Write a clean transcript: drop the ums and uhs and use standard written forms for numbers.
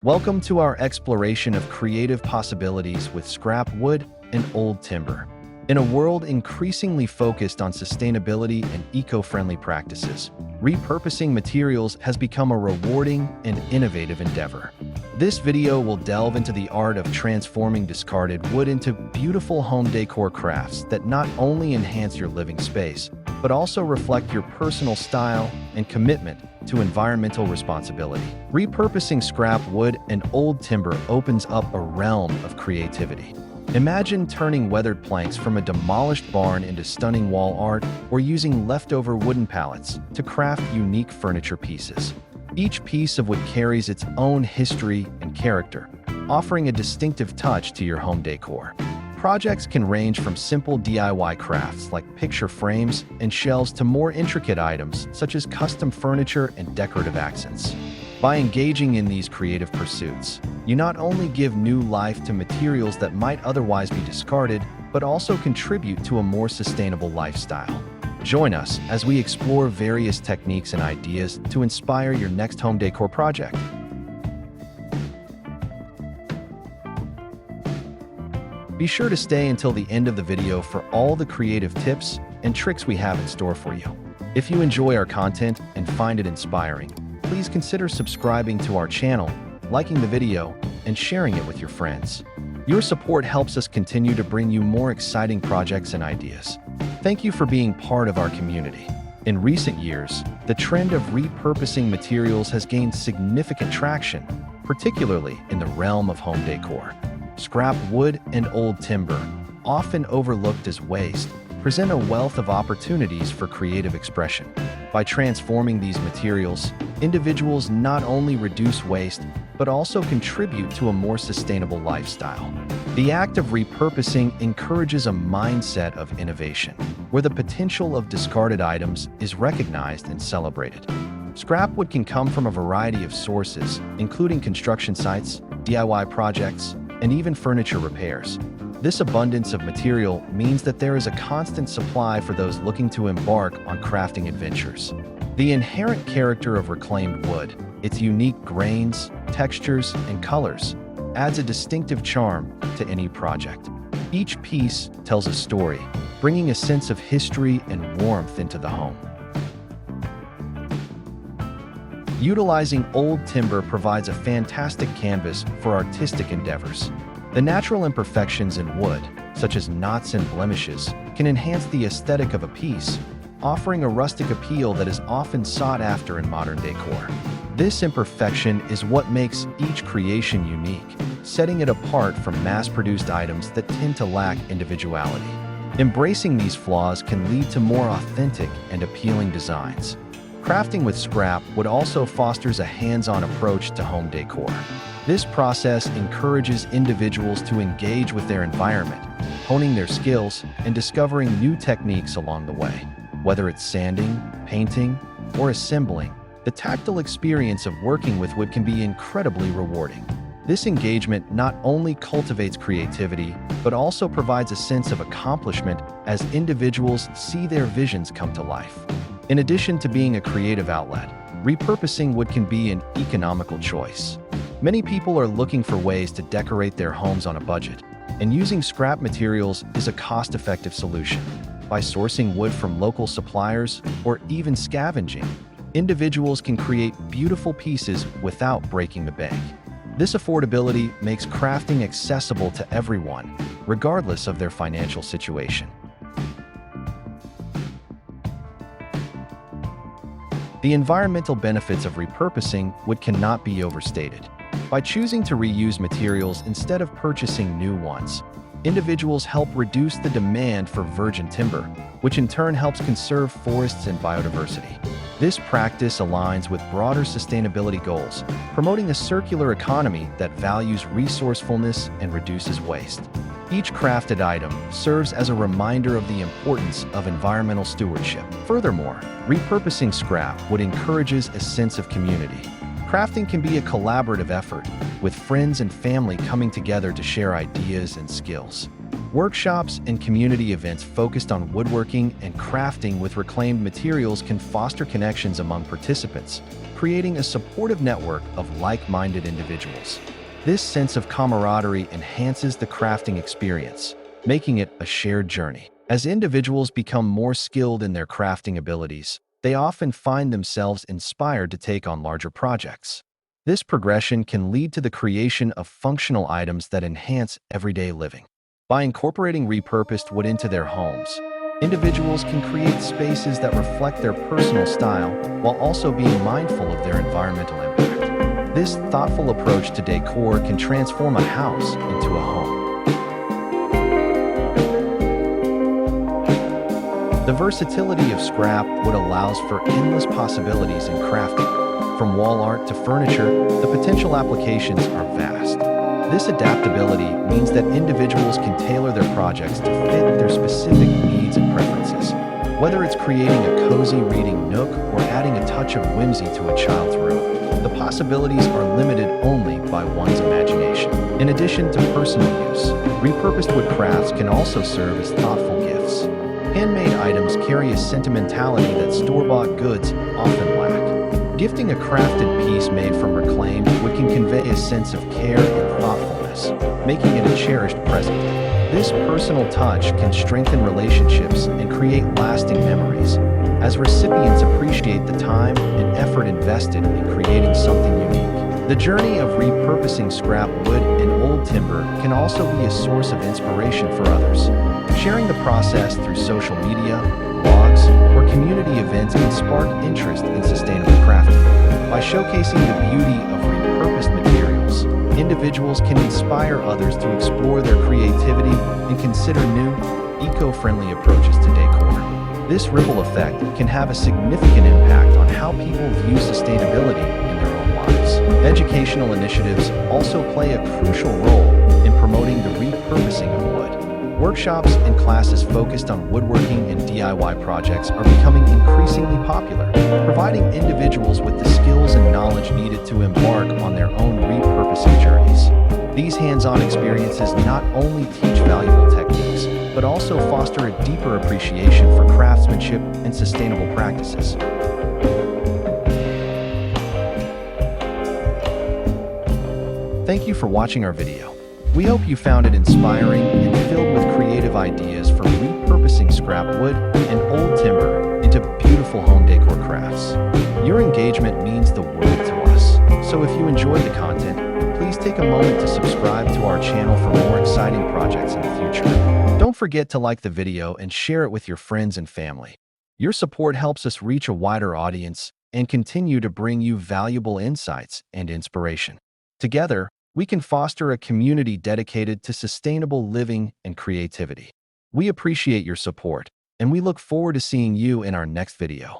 Welcome to our exploration of creative possibilities with scrap wood and old timber. In a world increasingly focused on sustainability and eco-friendly practices, repurposing materials has become a rewarding and innovative endeavor. This video will delve into the art of transforming discarded wood into beautiful home decor crafts that not only enhance your living space, but also reflect your personal style and commitment to environmental responsibility. Repurposing scrap wood and old timber opens up a realm of creativity. Imagine turning weathered planks from a demolished barn into stunning wall art, or using leftover wooden pallets to craft unique furniture pieces. Each piece of wood carries its own history and character, offering a distinctive touch to your home decor. Projects can range from simple DIY crafts like picture frames and shelves to more intricate items such as custom furniture and decorative accents. By engaging in these creative pursuits, you not only give new life to materials that might otherwise be discarded, but also contribute to a more sustainable lifestyle. Join us as we explore various techniques and ideas to inspire your next home decor project. Be sure to stay until the end of the video for all the creative tips and tricks we have in store for you. If you enjoy our content and find it inspiring, please consider subscribing to our channel, liking the video, and sharing it with your friends. Your support helps us continue to bring you more exciting projects and ideas. Thank you for being part of our community. In recent years, the trend of repurposing materials has gained significant traction, particularly in the realm of home decor. Scrap wood and old timber, often overlooked as waste, present a wealth of opportunities for creative expression. By transforming these materials, individuals not only reduce waste, but also contribute to a more sustainable lifestyle. The act of repurposing encourages a mindset of innovation, where the potential of discarded items is recognized and celebrated. Scrap wood can come from a variety of sources, including construction sites, DIY projects, and even furniture repairs. This abundance of material means that there is a constant supply for those looking to embark on crafting adventures. The inherent character of reclaimed wood, its unique grains, textures, and colors, adds a distinctive charm to any project. Each piece tells a story, bringing a sense of history and warmth into the home. Utilizing old timber provides a fantastic canvas for artistic endeavors. The natural imperfections in wood, such as knots and blemishes, can enhance the aesthetic of a piece, offering a rustic appeal that is often sought after in modern decor. This imperfection is what makes each creation unique, setting it apart from mass-produced items that tend to lack individuality. Embracing these flaws can lead to more authentic and appealing designs. Crafting with scrap wood also fosters a hands-on approach to home decor. This process encourages individuals to engage with their environment, honing their skills and discovering new techniques along the way. Whether it's sanding, painting, or assembling, the tactile experience of working with wood can be incredibly rewarding. This engagement not only cultivates creativity, but also provides a sense of accomplishment as individuals see their visions come to life. In addition to being a creative outlet, repurposing wood can be an economical choice. Many people are looking for ways to decorate their homes on a budget, and using scrap materials is a cost-effective solution. By sourcing wood from local suppliers or even scavenging, individuals can create beautiful pieces without breaking the bank. This affordability makes crafting accessible to everyone, regardless of their financial situation. The environmental benefits of repurposing wood cannot be overstated. By choosing to reuse materials instead of purchasing new ones, individuals help reduce the demand for virgin timber, which in turn helps conserve forests and biodiversity. This practice aligns with broader sustainability goals, promoting a circular economy that values resourcefulness and reduces waste. Each crafted item serves as a reminder of the importance of environmental stewardship. Furthermore, repurposing scrap wood encourages a sense of community. Crafting can be a collaborative effort, with friends and family coming together to share ideas and skills. Workshops and community events focused on woodworking and crafting with reclaimed materials can foster connections among participants, creating a supportive network of like-minded individuals. This sense of camaraderie enhances the crafting experience, making it a shared journey. As individuals become more skilled in their crafting abilities, they often find themselves inspired to take on larger projects. This progression can lead to the creation of functional items that enhance everyday living. By incorporating repurposed wood into their homes, individuals can create spaces that reflect their personal style while also being mindful of their environmental impact. This thoughtful approach to decor can transform a house into a home. The versatility of scrap wood allows for endless possibilities in crafting. From wall art to furniture, the potential applications are vast. This adaptability means that individuals can tailor their projects to fit their specific needs and preferences. Whether it's creating a cozy reading nook or adding a touch of whimsy to a child's room, the possibilities are limited only by one's imagination. In addition to personal use, repurposed wood crafts can also serve as thoughtful gifts. Handmade items carry a sentimentality that store-bought goods often lack. Gifting a crafted piece made from reclaimed wood can convey a sense of care and thoughtfulness, making it a cherished present. This personal touch can strengthen relationships and create lasting memories, as recipients appreciate the time and effort invested in creating something unique. The journey of repurposing scrap wood and old timber can also be a source of inspiration for others. Sharing the process through social media, blogs, or community events can spark interest in sustainable crafting. By showcasing the beauty of repurposed materials, individuals can inspire others to explore their creativity and consider new, eco-friendly approaches to decor. This ripple effect can have a significant impact on how people view sustainability in their own lives. Educational initiatives also play a crucial role in promoting the repurposing of wood. Workshops and classes focused on woodworking and DIY projects are becoming increasingly popular, providing individuals with the skills and knowledge needed to embark on their own repurposing journeys. These hands-on experiences not only teach valuable techniques, but also foster a deeper appreciation for craftsmanship and sustainable practices. Thank you for watching our video. We hope you found it inspiring and filled with creative ideas for repurposing scrap wood and old timber into beautiful home decor crafts. Your engagement means the world to us, so if you enjoyed the content, please take a moment to subscribe to our channel for more exciting projects in the future. Don't forget to like the video and share it with your friends and family. Your support helps us reach a wider audience and continue to bring you valuable insights and inspiration. Together, we can foster a community dedicated to sustainable living and creativity. We appreciate your support, and we look forward to seeing you in our next video.